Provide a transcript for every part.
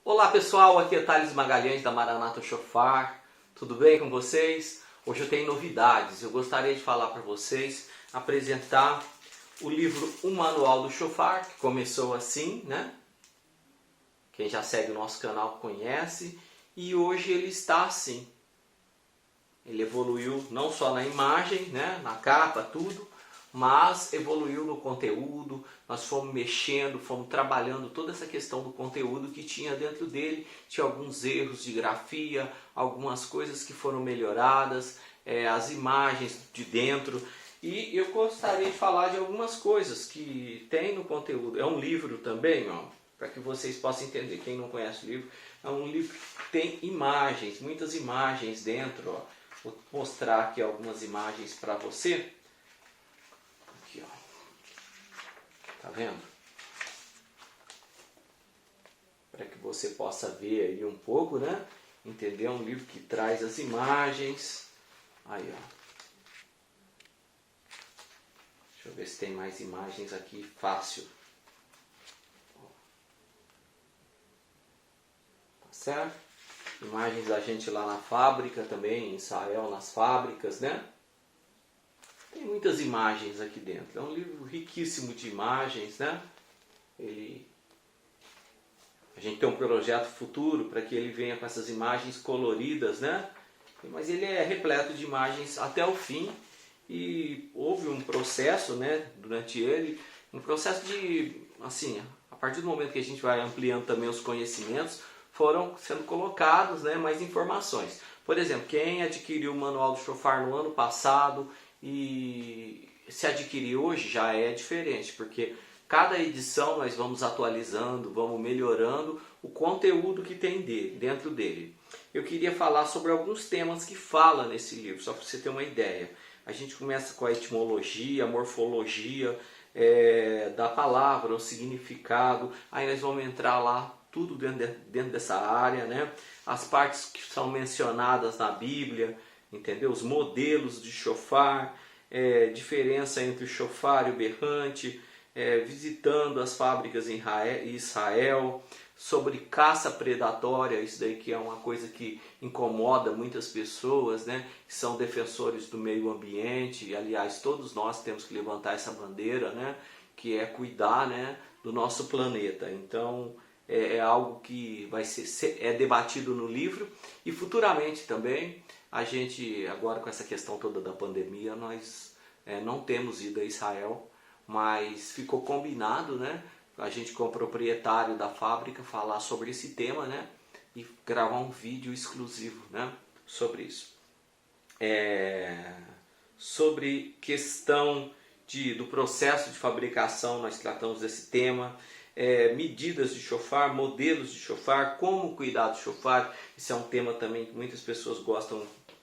Olá pessoal, aqui é Thales Magalhães da Maranata Shofar, tudo bem com vocês? Hoje eu tenho novidades, eu gostaria de falar para vocês, apresentar o livro O Manual do Shofar, que começou assim, né? Quem já segue o nosso canal conhece, e hoje ele está assim. Ele evoluiu não só na imagem, né? Na capa, tudo, mas evoluiu no conteúdo. Nós fomos mexendo, fomos trabalhando toda essa questão do conteúdo que tinha dentro dele. Tinha alguns erros de grafia, algumas coisas que foram melhoradas, as imagens de dentro. E eu gostaria de falar de algumas coisas que tem no conteúdo. É um livro também, ó, para que vocês possam entender. Quem não conhece o livro, é um livro que tem imagens, muitas imagens dentro, ó. Vou mostrar aqui algumas imagens para você. Aqui, ó. Tá vendo? Para que você possa ver aí um pouco, né? Entender, é um livro que traz as imagens. Aí, ó. Deixa eu ver se tem mais imagens aqui fácil. Tá certo? Imagens da gente lá na fábrica também, em Israel, nas fábricas, né? Tem muitas imagens aqui dentro. É um livro riquíssimo de imagens, né? A gente tem um projeto futuro para que ele venha com essas imagens coloridas, né? Mas ele é repleto de imagens até o fim. E houve um processo, né, durante ele, um processo de, assim, a partir do momento que a gente vai ampliando também os conhecimentos, foram sendo colocados, né, mais informações. Por exemplo, quem adquiriu o Manual do Shofar no ano passado e se adquirir hoje já é diferente, porque cada edição nós vamos atualizando, vamos melhorando o conteúdo que tem dentro dele. Eu queria falar sobre alguns temas que fala nesse livro, só para você ter uma ideia. A gente começa com a etimologia, a morfologia da palavra, o significado. Aí nós vamos entrar lá, tudo dentro dessa área, né? As partes que são mencionadas na Bíblia, entendeu? Os modelos de shofar, diferença entre o shofar e o berrante, visitando as fábricas em Israel, sobre caça predatória, isso daí que é uma coisa que incomoda muitas pessoas, né, que são defensores do meio ambiente, e aliás todos nós temos que levantar essa bandeira, né, que é cuidar, né, do nosso planeta. Então é algo que vai ser debatido no livro, e futuramente também, a gente agora com essa questão toda da pandemia, nós não temos ido a Israel, mas ficou combinado, né, a gente com o proprietário da fábrica falar sobre esse tema, né, e gravar um vídeo exclusivo, né, sobre isso. Sobre questão do processo de fabricação, nós tratamos desse tema. Medidas de shofar, modelos de shofar, como cuidar do shofar. Isso é um tema também que muitas pessoas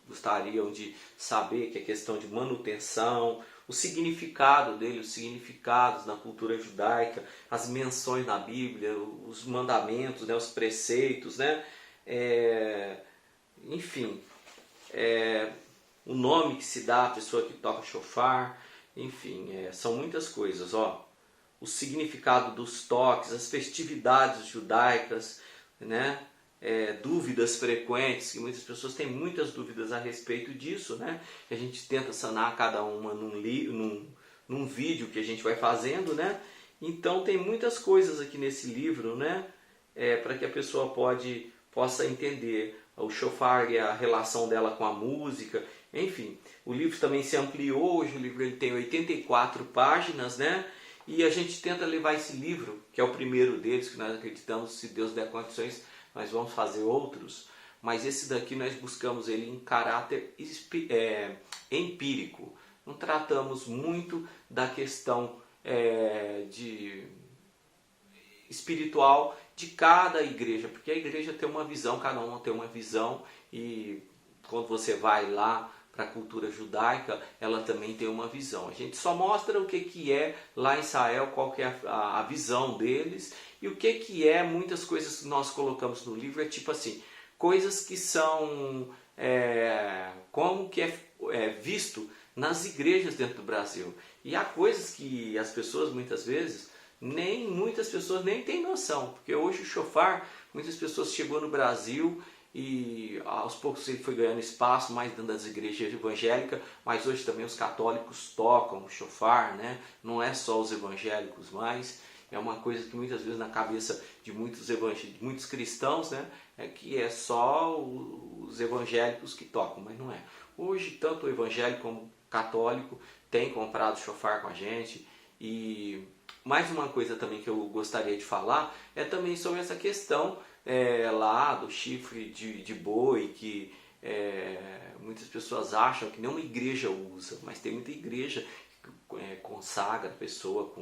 gostariam de saber, que é questão de manutenção, o significado dele, os significados na cultura judaica, as menções na Bíblia, os mandamentos, né, os preceitos, né, enfim, o nome que se dá à pessoa que toca shofar, enfim, são muitas coisas, ó. O significado dos toques, as festividades judaicas, né? Dúvidas frequentes, que muitas pessoas têm muitas dúvidas a respeito disso, né? E a gente tenta sanar cada uma num vídeo que a gente vai fazendo, né? Então tem muitas coisas aqui nesse livro, né? Para que a pessoa possa entender o shofar e a relação dela com a música. Enfim, o livro também se ampliou, hoje o livro ele tem 84 páginas, né? E a gente tenta levar esse livro, que é o primeiro deles, que nós acreditamos, se Deus der condições, nós vamos fazer outros, mas esse daqui nós buscamos ele em caráter empírico. Não tratamos muito da questão espiritual de cada igreja, porque a igreja tem uma visão, cada uma tem uma visão, e quando você vai lá para a cultura judaica, ela também tem uma visão. A gente só mostra o que é lá em Israel, qual que é a visão deles, e o que é muitas coisas que nós colocamos no livro, tipo assim, coisas que são como que é visto nas igrejas dentro do Brasil. E há coisas que as pessoas muitas vezes nem muitas pessoas nem têm noção, porque hoje o chofar, muitas pessoas chegou no Brasil e aos poucos ele foi ganhando espaço mais dentro das igrejas evangélicas, mas hoje também os católicos tocam o chofar, né? Não é só os evangélicos mais, é uma coisa que muitas vezes na cabeça de muitos cristãos, né, é que é só os evangélicos que tocam, mas não é. Hoje tanto o evangélico como o católico tem comprado chofar com a gente. E mais uma coisa também que eu gostaria de falar é também sobre essa questão lá do chifre de boi, que muitas pessoas acham que nenhuma igreja usa, mas tem muita igreja que consagra a pessoa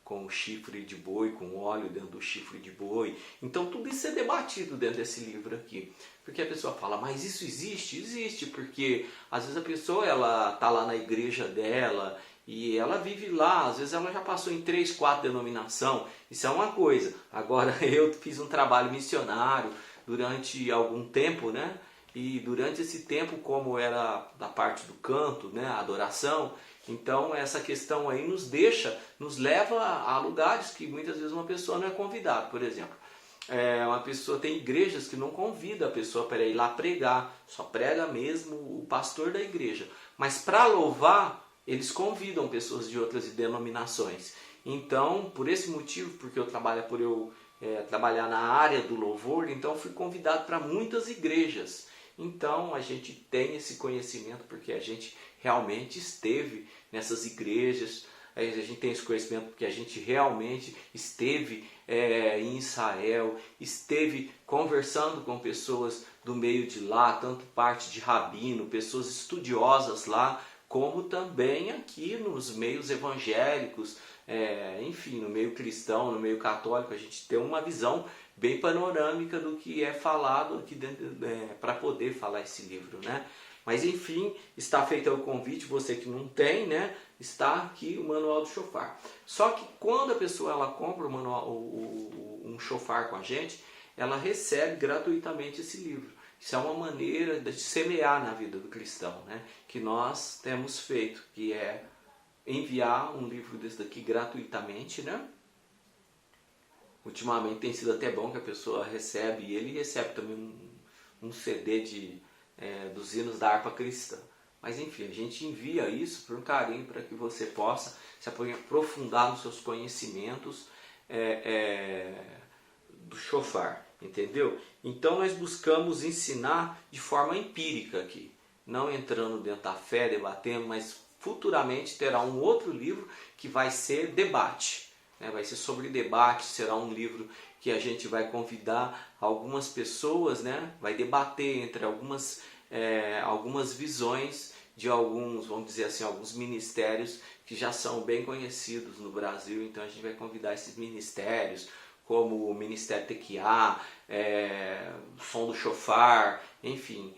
com chifre de boi, com óleo dentro do chifre de boi. Então tudo isso é debatido dentro desse livro aqui. Porque a pessoa fala, mas isso existe? Existe, porque às vezes a pessoa está lá na igreja dela e ela vive lá, às vezes ela já passou em 3, 4 denominações, isso é uma coisa. Agora eu fiz um trabalho missionário durante algum tempo, né? E durante esse tempo, como era da parte do canto, né, a adoração, então essa questão aí nos leva a lugares que muitas vezes uma pessoa não é convidada. Por exemplo, uma pessoa tem igrejas que não convida a pessoa para ir lá pregar, só prega mesmo o pastor da igreja. Mas para louvar, eles convidam pessoas de outras denominações. Então, por esse motivo, porque eu trabalho trabalhar na área do louvor, então eu fui convidado para muitas igrejas. Então a gente tem esse conhecimento porque a gente realmente esteve nessas igrejas, a gente tem esse conhecimento porque a gente realmente esteve em Israel, esteve conversando com pessoas do meio de lá, tanto parte de rabino, pessoas estudiosas lá, como também aqui nos meios evangélicos, enfim, no meio cristão, no meio católico, a gente tem uma visão bem panorâmica do que é falado aqui dentro, para poder falar esse livro, né? Mas enfim, está feito o convite, você que não tem, né? Está aqui o manual do chofar. Só que quando a pessoa ela compra um chofar com a gente, ela recebe gratuitamente esse livro. Isso é uma maneira de semear na vida do cristão, né? Que nós temos feito, que é enviar um livro desse daqui gratuitamente, né? Ultimamente tem sido até bom que a pessoa recebe, e ele recebe também um CD dos hinos da harpa cristã. Mas enfim, a gente envia isso por um carinho para que você possa se aprofundar nos seus conhecimentos do chofar, entendeu? Então nós buscamos ensinar de forma empírica aqui, não entrando dentro da fé, debatendo, mas futuramente terá um outro livro que vai ser debate. Vai ser sobre debate, será um livro que a gente vai convidar algumas pessoas, né? Vai debater entre algumas visões de alguns, vamos dizer assim, alguns ministérios que já são bem conhecidos no Brasil. Então a gente vai convidar esses ministérios, como o Ministério Tequiá, Som do Chofar, enfim,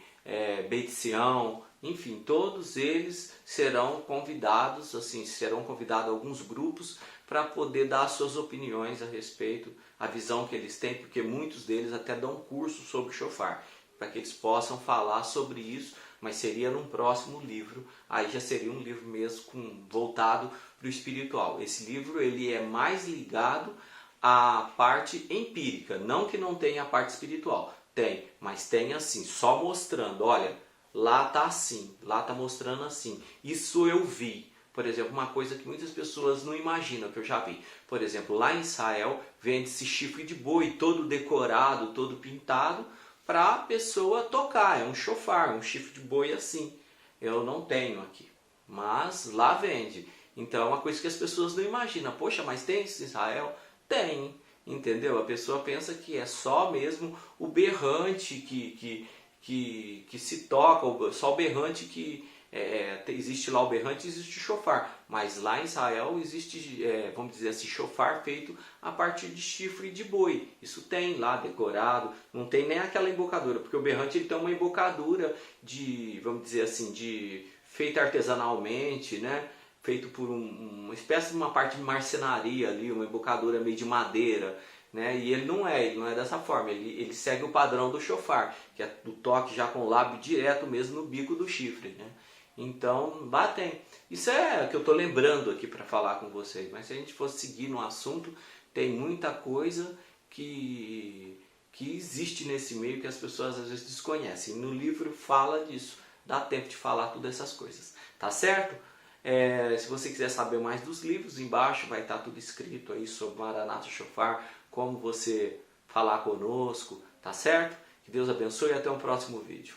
Beit Sião, enfim, todos eles serão convidados, assim, serão convidados alguns grupos para poder dar suas opiniões a respeito, a visão que eles têm, porque muitos deles até dão curso sobre chofar, para que eles possam falar sobre isso, mas seria num próximo livro, aí já seria um livro mesmo voltado para o espiritual. Esse livro ele é mais ligado à parte empírica, não que não tenha a parte espiritual, tem, mas tem assim, só mostrando, olha, lá está assim, lá está mostrando assim, isso eu vi. Por exemplo, uma coisa que muitas pessoas não imaginam, que eu já vi. Por exemplo, lá em Israel, vende-se chifre de boi todo decorado, todo pintado, para a pessoa tocar. É um chofar, um chifre de boi assim. Eu não tenho aqui, mas lá vende. Então é uma coisa que as pessoas não imaginam. Poxa, mas tem isso em Israel? Tem, entendeu? A pessoa pensa que é só mesmo o berrante que se toca, só o berrante que... existe lá o berrante, existe o chofar, mas lá em Israel existe, vamos dizer assim, chofar feito a partir de chifre de boi. Isso tem lá decorado, não tem nem aquela embocadura, porque o berrante ele tem uma embocadura vamos dizer assim, feita artesanalmente, né? Feito por uma espécie de uma parte de marcenaria ali, uma embocadura meio de madeira, né? E ele não é dessa forma, ele segue o padrão do chofar, que é do toque já com o lábio direto mesmo no bico do chifre, né? Então, lá tem. Isso é o que eu estou lembrando aqui para falar com vocês. Mas se a gente fosse seguir no assunto, tem muita coisa que existe nesse meio que as pessoas às vezes desconhecem. No livro fala disso. Dá tempo de falar todas essas coisas. Tá certo? Se você quiser saber mais dos livros, embaixo vai estar tudo escrito aí sobre Maranata Shofar, como você falar conosco. Tá certo? Que Deus abençoe e até um próximo vídeo.